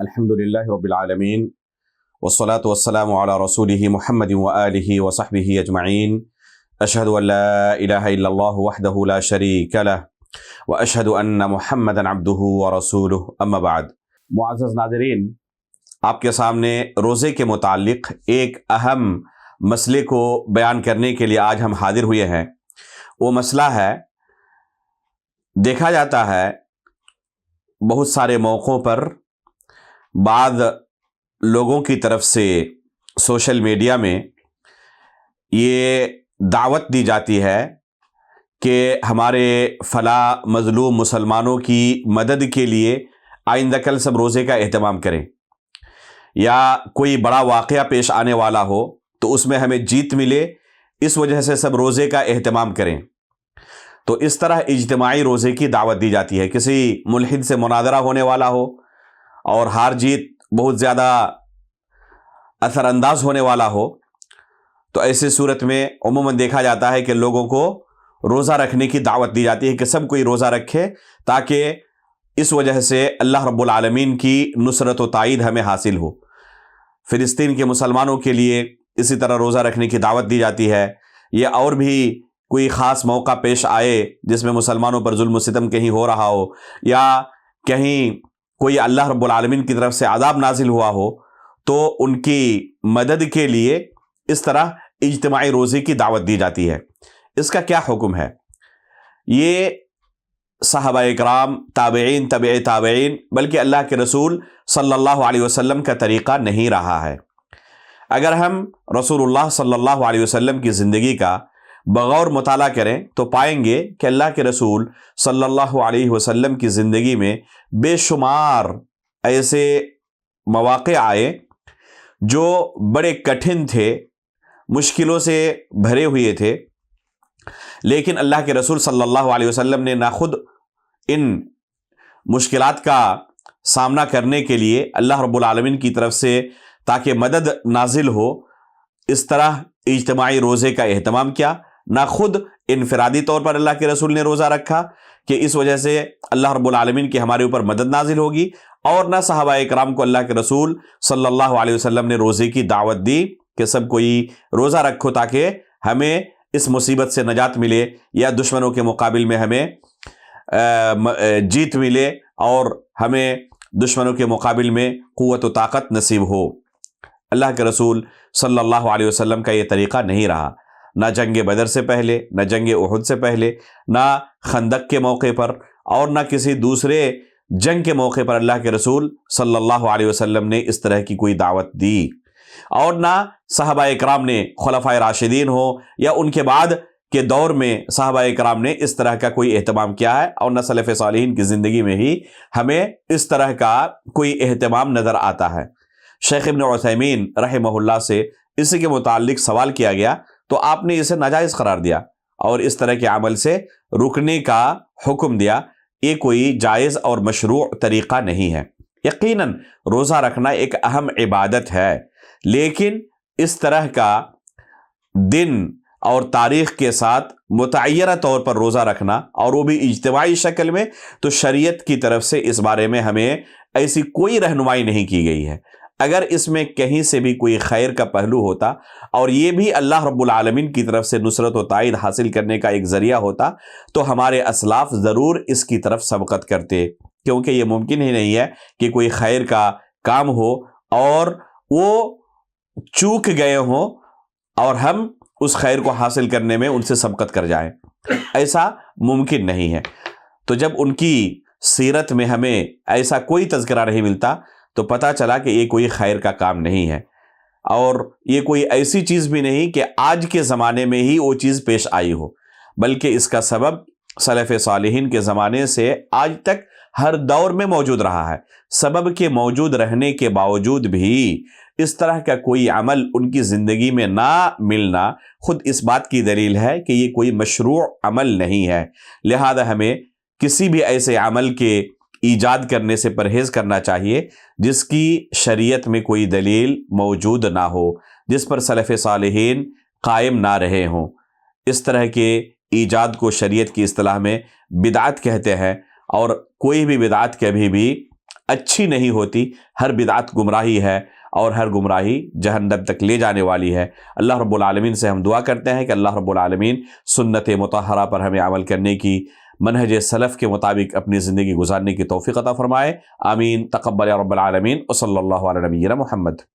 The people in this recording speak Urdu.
الحمدللہ رب العالمین والصلاة والسلام علی رسولہ محمد وآلہ وصحبہ اجمعین اشہد ان لا الہ الا اللہ وحدہ لا شریک لہ واشہد ان محمدا عبدہ ورسولہ اما بعد۔ معزز ناظرین، آپ کے سامنے روزے کے متعلق ایک اہم مسئلے کو بیان کرنے کے لیے آج ہم حاضر ہوئے ہیں۔ وہ مسئلہ ہے، دیکھا جاتا ہے بہت سارے موقعوں پر بعض لوگوں کی طرف سے سوشل میڈیا میں یہ دعوت دی جاتی ہے کہ ہمارے فلاں مظلوم مسلمانوں کی مدد کے لیے آئندہ کل سب روزے کا اہتمام کریں، یا کوئی بڑا واقعہ پیش آنے والا ہو تو اس میں ہمیں جیت ملے، اس وجہ سے سب روزے کا اہتمام کریں۔ تو اس طرح اجتماعی روزے کی دعوت دی جاتی ہے۔ کسی ملحد سے مناظرہ ہونے والا ہو اور ہار جیت بہت زیادہ اثر انداز ہونے والا ہو تو ایسی صورت میں عموماً دیکھا جاتا ہے کہ لوگوں کو روزہ رکھنے کی دعوت دی جاتی ہے کہ سب کوئی روزہ رکھے، تاکہ اس وجہ سے اللہ رب العالمین کی نصرت و تائید ہمیں حاصل ہو۔ فلسطین کے مسلمانوں کے لیے اسی طرح روزہ رکھنے کی دعوت دی جاتی ہے، یا اور بھی کوئی خاص موقع پیش آئے جس میں مسلمانوں پر ظلم و ستم کہیں ہو رہا ہو، یا کہیں کوئی اللہ رب العالمین کی طرف سے عذاب نازل ہوا ہو، تو ان کی مدد کے لیے اس طرح اجتماعی روزے کی دعوت دی جاتی ہے۔ اس کا کیا حکم ہے؟ یہ صحابہ اکرام، تابعین، تبع تابعین، بلکہ اللہ کے رسول صلی اللہ علیہ وسلم کا طریقہ نہیں رہا ہے۔ اگر ہم رسول اللہ صلی اللہ علیہ وسلم کی زندگی کا بغور مطالعہ کریں تو پائیں گے کہ اللہ کے رسول صلی اللہ علیہ وسلم کی زندگی میں بے شمار ایسے مواقع آئے جو بڑے کٹھن تھے، مشکلوں سے بھرے ہوئے تھے، لیکن اللہ کے رسول صلی اللہ علیہ وسلم نے نہ خود ان مشکلات کا سامنا کرنے کے لیے اللہ رب العالمین کی طرف سے تاکہ مدد نازل ہو اس طرح اجتماعی روزے کا اہتمام کیا، نہ خود انفرادی طور پر اللہ کے رسول نے روزہ رکھا کہ اس وجہ سے اللہ رب العالمین کی ہمارے اوپر مدد نازل ہوگی، اور نہ صحابہ اکرام کو اللہ کے رسول صلی اللہ علیہ وسلم نے روزے کی دعوت دی کہ سب کوئی روزہ رکھو تاکہ ہمیں اس مصیبت سے نجات ملے، یا دشمنوں کے مقابل میں ہمیں جیت ملے، اور ہمیں دشمنوں کے مقابل میں قوت و طاقت نصیب ہو۔ اللہ کے رسول صلی اللہ علیہ وسلم کا یہ طریقہ نہیں رہا، نہ جنگ بدر سے پہلے، نہ جنگ احد سے پہلے، نہ خندق کے موقع پر، اور نہ کسی دوسرے جنگ کے موقع پر اللہ کے رسول صلی اللہ علیہ وسلم نے اس طرح کی کوئی دعوت دی، اور نہ صحابہ اکرام نے، خلفائے راشدین ہو یا ان کے بعد کے دور میں صحابہ اکرام نے اس طرح کا کوئی اہتمام کیا ہے، اور نہ سلف صالحین کی زندگی میں ہی ہمیں اس طرح کا کوئی اہتمام نظر آتا ہے۔ شیخ ابن عثیمین رحمہ اللہ سے اسی کے متعلق سوال کیا گیا تو آپ نے اسے ناجائز قرار دیا اور اس طرح کے عمل سے رکنے کا حکم دیا۔ یہ کوئی جائز اور مشروع طریقہ نہیں ہے۔ یقیناً روزہ رکھنا ایک اہم عبادت ہے، لیکن اس طرح کا دن اور تاریخ کے ساتھ متعینہ طور پر روزہ رکھنا، اور وہ بھی اجتماعی شکل میں، تو شریعت کی طرف سے اس بارے میں ہمیں ایسی کوئی رہنمائی نہیں کی گئی ہے۔ اگر اس میں کہیں سے بھی کوئی خیر کا پہلو ہوتا اور یہ بھی اللہ رب العالمین کی طرف سے نصرت و تائید حاصل کرنے کا ایک ذریعہ ہوتا تو ہمارے اسلاف ضرور اس کی طرف سبقت کرتے، کیونکہ یہ ممکن ہی نہیں ہے کہ کوئی خیر کا کام ہو اور وہ چوک گئے ہوں اور ہم اس خیر کو حاصل کرنے میں ان سے سبقت کر جائیں، ایسا ممکن نہیں ہے۔ تو جب ان کی سیرت میں ہمیں ایسا کوئی تذکرہ نہیں ملتا تو پتہ چلا کہ یہ کوئی خیر کا کام نہیں ہے، اور یہ کوئی ایسی چیز بھی نہیں کہ آج کے زمانے میں ہی وہ چیز پیش آئی ہو، بلکہ اس کا سبب سلف صالحین کے زمانے سے آج تک ہر دور میں موجود رہا ہے۔ سبب کے موجود رہنے کے باوجود بھی اس طرح کا کوئی عمل ان کی زندگی میں نہ ملنا خود اس بات کی دلیل ہے کہ یہ کوئی مشروع عمل نہیں ہے۔ لہذا ہمیں کسی بھی ایسے عمل کے ایجاد کرنے سے پرہیز کرنا چاہیے جس کی شریعت میں کوئی دلیل موجود نہ ہو، جس پر سلف صالحین قائم نہ رہے ہوں۔ اس طرح کے ایجاد کو شریعت کی اصطلاح میں بدعت کہتے ہیں، اور کوئی بھی بدعت کبھی بھی اچھی نہیں ہوتی، ہر بدعت گمراہی ہے، اور ہر گمراہی جہنم تک لے جانے والی ہے۔ اللہ رب العالمین سے ہم دعا کرتے ہیں کہ اللہ رب العالمین سنت مطہرہ پر ہمیں عمل کرنے کی، منہج سلف کے مطابق اپنی زندگی گزارنے کی توفیق عطا فرمائے۔ آمین، تقبل یا رب العالمین، وصلی اللہ علی نبینا محمد۔